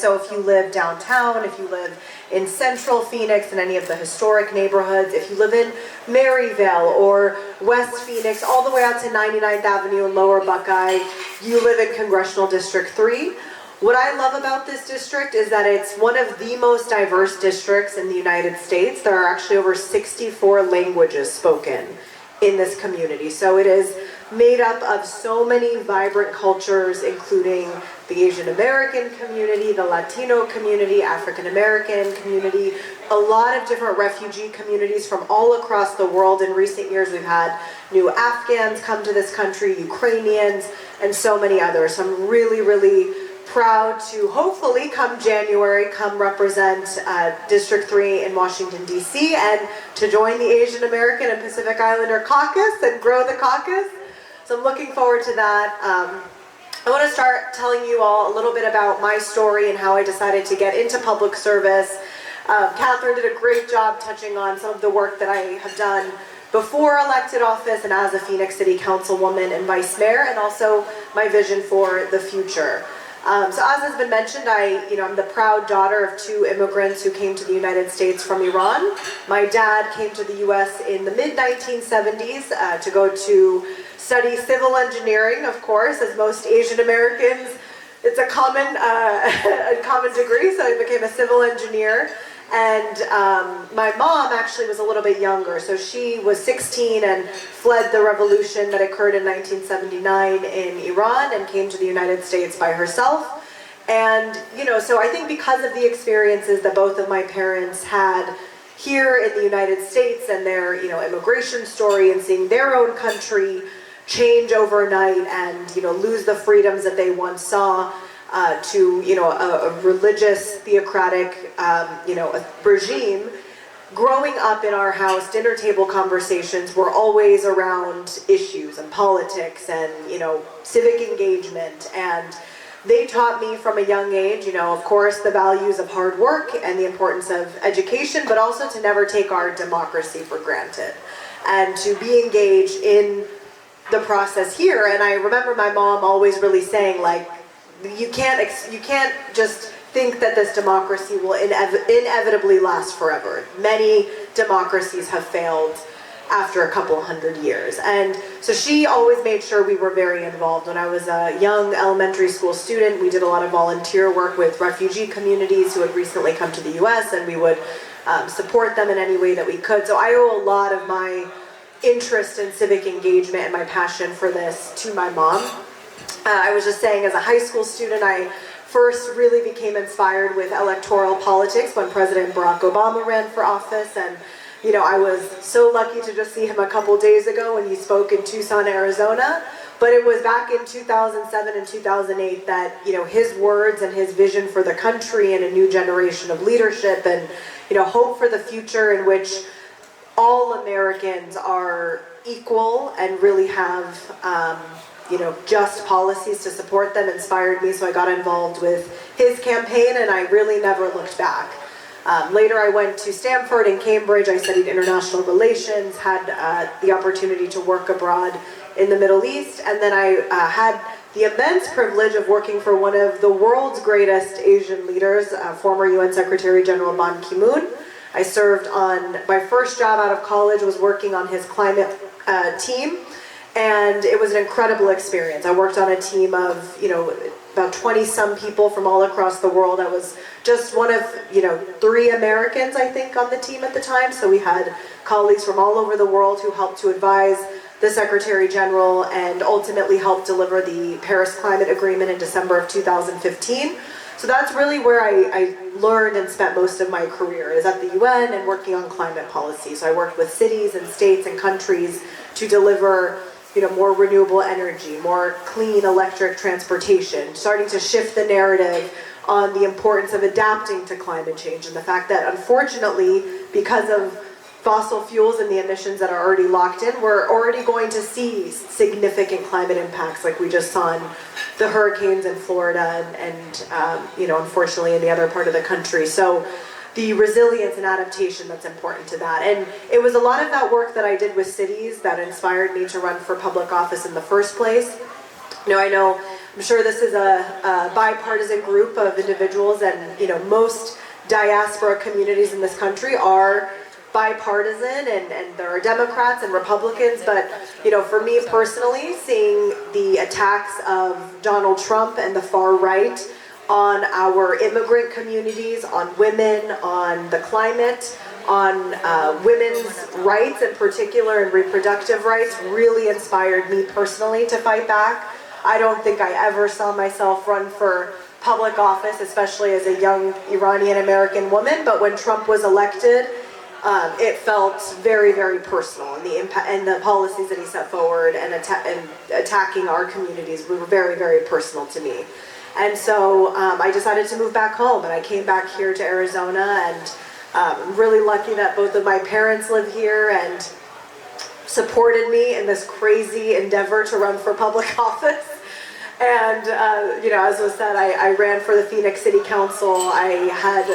So if you live downtown, if you live in central Phoenix in any of the historic neighborhoods, if you live in Maryvale or West Phoenix, all the way out to 99th Avenue in Lower Buckeye, you live in Congressional District 3. What I love about this district is that it's one of the most diverse districts in the United States. There are actually over 64 languages spoken in this community. So it is made up of so many vibrant cultures, including the Asian American community, the Latino community, African American community, a lot of different refugee communities from all across the world. In recent years, we've had new Afghans come to this country, Ukrainians, and so many others. So I'm really, really proud to hopefully come January, come represent District 3 in Washington, D.C. and to join the Asian American and Pacific Islander caucus and grow the caucus. So I'm looking forward to that. I want to start telling you all a little bit about my story and how I decided to get into public service. Catherine did a great job touching on some of the work that I have done before elected office and as a Phoenix City Councilwoman and Vice Mayor, and also my vision for the future. So as has been mentioned, I'm the proud daughter of two immigrants who came to the United States from Iran. My dad came to the U.S. in the mid-1970s to go to study civil engineering, of course, as most Asian Americans. It's a common degree, so I became a civil engineer. And my mom actually was a little bit younger, so she was 16 and fled the revolution that occurred in 1979 in Iran and came to the United States by herself. And, so I think because of the experiences that both of my parents had here in the United States and their, immigration story and seeing their own country change overnight and, lose the freedoms that they once saw, to a religious theocratic a regime. Growing up in our house, dinner table conversations were always around issues and politics and civic engagement, and they taught me from a young age, of course, the values of hard work and the importance of education, but also to never take our democracy for granted and to be engaged in the process here. And I remember my mom always really saying, like, you can't just think that this democracy will inevitably last forever. Many democracies have failed after a couple hundred years. And so she always made sure we were very involved. When I was a young elementary school student, we did a lot of volunteer work with refugee communities who had recently come to the U.S., and we would support them in any way that we could. So I owe a lot of my interest in civic engagement and my passion for this to my mom. I was just saying, as a high school student, I first really became inspired with electoral politics when President Barack Obama ran for office. And, I was so lucky to just see him a couple days ago when he spoke in Tucson, Arizona. But it was back in 2007 and 2008 that, his words and his vision for the country and a new generation of leadership and, hope for the future in which all Americans are equal and really have just policies to support them inspired me. So I got involved with his campaign, and I really never looked back. Later I went to Stanford and Cambridge. I studied international relations, had the opportunity to work abroad in the Middle East, and then I had the immense privilege of working for one of the world's greatest Asian leaders, former UN Secretary General Ban Ki-moon. I served on, my first job out of college was working on his climate team. And it was an incredible experience. I worked on a team of, about 20-some people from all across the world. I was just one of, 3 Americans, I think, on the team at the time. So we had colleagues from all over the world who helped to advise the Secretary General and ultimately helped deliver the Paris Climate Agreement in December of 2015. So that's really where I learned and spent most of my career, is at the UN and working on climate policy. So I worked with cities and states and countries to deliver more renewable energy, more clean electric transportation, starting to shift the narrative on the importance of adapting to climate change and the fact that, unfortunately, because of fossil fuels and the emissions that are already locked in, we're already going to see significant climate impacts like we just saw in the hurricanes in Florida and unfortunately in the other part of the country. So the resilience and adaptation that's important to that. And it was a lot of that work that I did with cities that inspired me to run for public office in the first place. I know I'm sure this is a bipartisan group of individuals, and most diaspora communities in this country are bipartisan, and there are Democrats and Republicans, but for me personally, seeing the attacks of Donald Trump and the far right on our immigrant communities, on women, on the climate, on women's rights in particular and reproductive rights really inspired me personally to fight back. I don't think I ever saw myself run for public office, especially as a young Iranian American woman, but when Trump was elected, it felt very, very personal, and the impact and the policies that he set forward and attacking our communities were very, very personal to me. And so I decided to move back home, and I came back here to Arizona, and I'm really lucky that both of my parents live here and supported me in this crazy endeavor to run for public office. And as was said, I ran for the Phoenix City Council. I had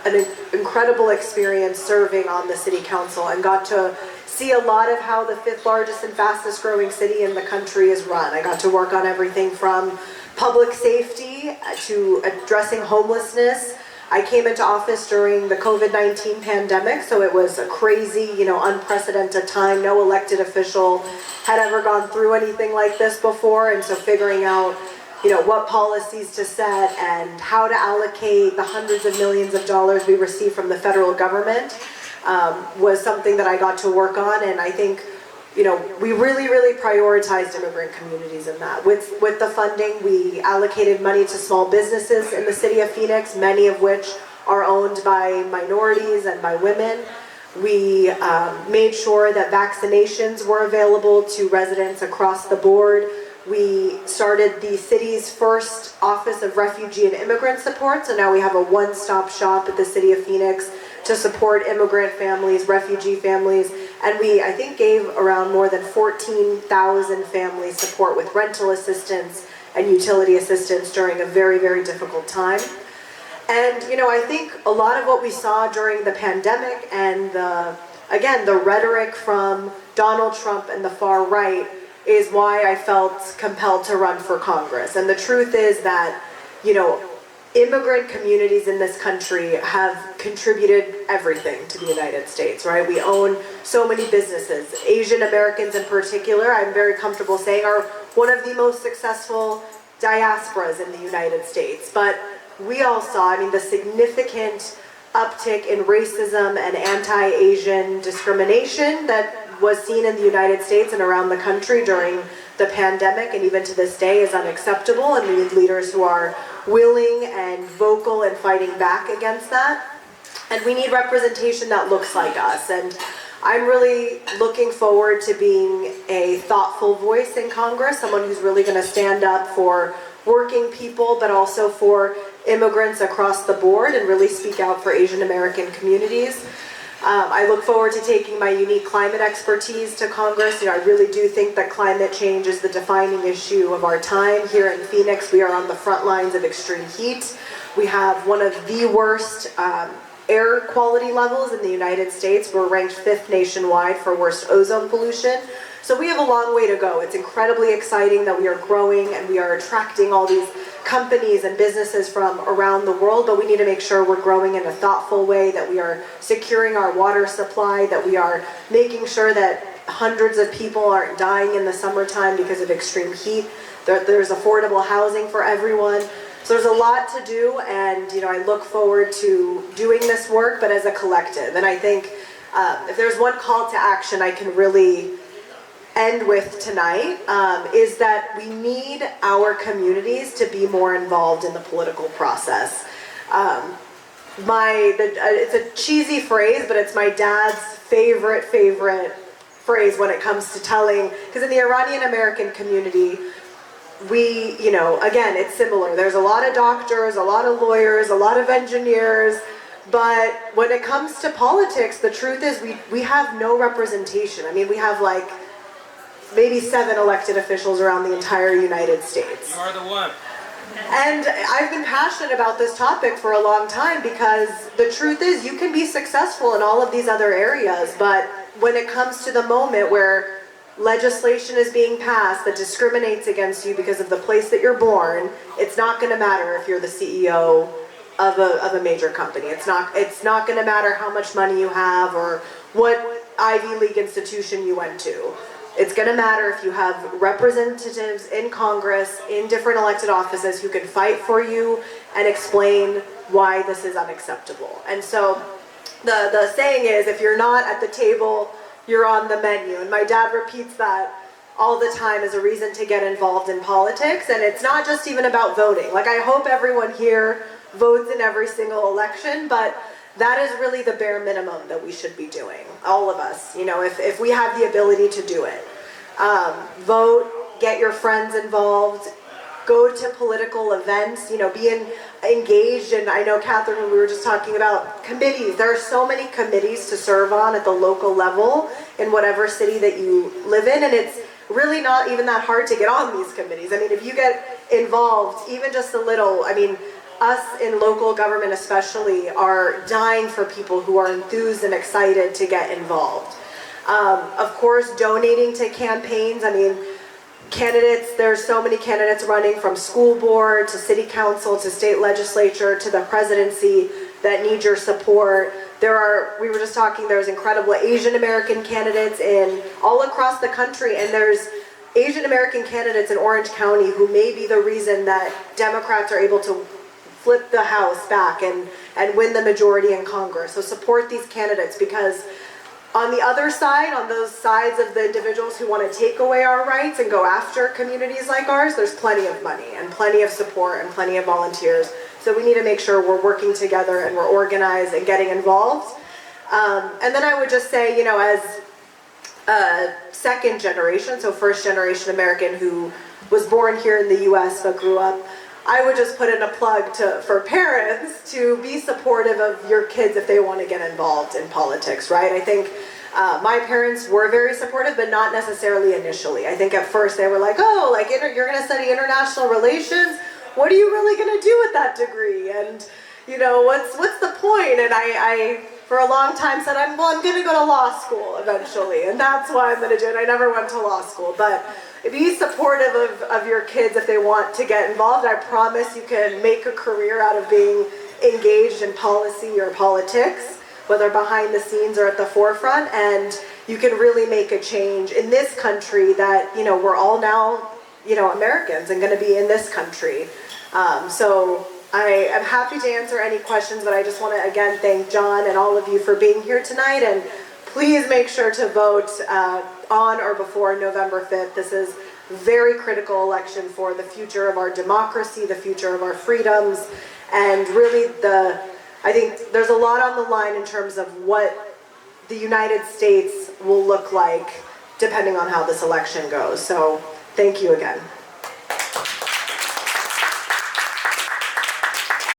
an incredible experience serving on the city council and got to see a lot of how the 5th largest and fastest growing city in the country is run. I got to work on everything from public safety to addressing homelessness. I came into office during the COVID-19 pandemic, so it was a crazy, unprecedented time. No elected official had ever gone through anything like this before, and so figuring out what policies to set and how to allocate the hundreds of millions of dollars we receive from the federal government was something that I got to work on, and I think we really, really prioritized immigrant communities in that. With the funding, we allocated money to small businesses in the city of Phoenix, many of which are owned by minorities and by women. We made sure that vaccinations were available to residents across the board. We started the city's first Office of Refugee and Immigrant Support, so now we have a one-stop shop at the city of Phoenix to support immigrant families, refugee families, and we, I think, gave around more than 14,000 families support with rental assistance and utility assistance during a very, very difficult time. And, I think a lot of what we saw during the pandemic and the rhetoric from Donald Trump and the far right is why I felt compelled to run for Congress. And the truth is that, immigrant communities in this country have contributed everything to the United States, right? We own so many businesses. Asian Americans in particular, I'm very comfortable saying, are one of the most successful diasporas in the United States. But we all saw, the significant uptick in racism and anti-Asian discrimination that was seen in the United States and around the country during the pandemic, and even to this day is unacceptable, and we need leaders who are willing and vocal and fighting back against that. And we need representation that looks like us. And I'm really looking forward to being a thoughtful voice in Congress, someone who's really going to stand up for working people, but also for immigrants across the board, and really speak out for Asian American communities. I look forward to taking my unique climate expertise to Congress. I really do think that climate change is the defining issue of our time. Here in Phoenix, we are on the front lines of extreme heat. We have one of the worst air quality levels in the United States. We're ranked 5th nationwide for worst ozone pollution. So we have a long way to go. It's incredibly exciting that we are growing and we are attracting all these companies and businesses from around the world, but we need to make sure we're growing in a thoughtful way, that we are securing our water supply, that we are making sure that hundreds of people aren't dying in the summertime because of extreme heat, that there's affordable housing for everyone. So there's a lot to do, and I look forward to doing this work, but as a collective. And I think if there's one call to action I can really end with tonight, is that we need our communities to be more involved in the political process. It's a cheesy phrase, but it's my dad's favorite phrase when it comes to telling, because in the Iranian American community, we, again, it's similar. There's a lot of doctors, a lot of lawyers, a lot of engineers, but when it comes to politics, the truth is we have no representation. We have maybe 7 elected officials around the entire United States. You are the one. And I've been passionate about this topic for a long time, because the truth is you can be successful in all of these other areas, but when it comes to the moment where legislation is being passed that discriminates against you because of the place that you're born, it's not going to matter if you're the CEO of a major company. It's not going to matter how much money you have or what Ivy League institution you went to. It's going to matter if you have representatives in Congress, in different elected offices who can fight for you and explain why this is unacceptable. And so the saying is, if you're not at the table, you're on the menu. And my dad repeats that all the time as a reason to get involved in politics. And it's not just even about voting. Like, I hope everyone here votes in every single election, but that is really the bare minimum that we should be doing, all of us, you know, if we have the ability to do it. Vote, get your friends involved, go to political events, you know, be engaged. And I know, Catherine, when we were just talking about committees, there are so many committees to serve on at the local level in whatever city that you live in, and it's really not even that hard to get on these committees. I mean, if you get involved, even just a little, I mean, us in local government especially are dying for people who are enthused and excited to get involved. Of course, donating to campaigns. I mean, candidates, there's so many candidates running from school board to city council to state legislature to the presidency that need your support. We were just talking, there's incredible Asian American candidates all across the country, and there's Asian American candidates in Orange County who may be the reason that Democrats are able to flip the House back and win the majority in Congress. So support these candidates, because on the other side, on those sides of the individuals who want to take away our rights and go after communities like ours, there's plenty of money and plenty of support and plenty of volunteers. So we need to make sure we're working together and we're organized and getting involved. And then I would just say, you know, as a second generation, so first generation American who was born here in the US but grew up, I would just put in a plug for parents to be supportive of your kids if they want to get involved in politics, right? I think my parents were very supportive, but not necessarily initially. I think at first they were like, oh, like you're going to study international relations? What are you really going to do with that degree? And, you know, what's the point? And I for a long time said, I'm going to go to law school eventually, and that's why I'm going to do it. I never went to law school, but be supportive of your kids if they want to get involved. I promise you can make a career out of being engaged in policy or politics, whether behind the scenes or at the forefront, and you can really make a change in this country that, you know, we're all now, you know, Americans and going to be in this country. So I am happy to answer any questions, but I just want to again thank John and all of you for being here tonight, and please make sure to vote on or before November 5th. This is a very critical election for the future of our democracy, the future of our freedoms, and really I think there's a lot on the line in terms of what the United States will look like depending on how this election goes. So thank you again.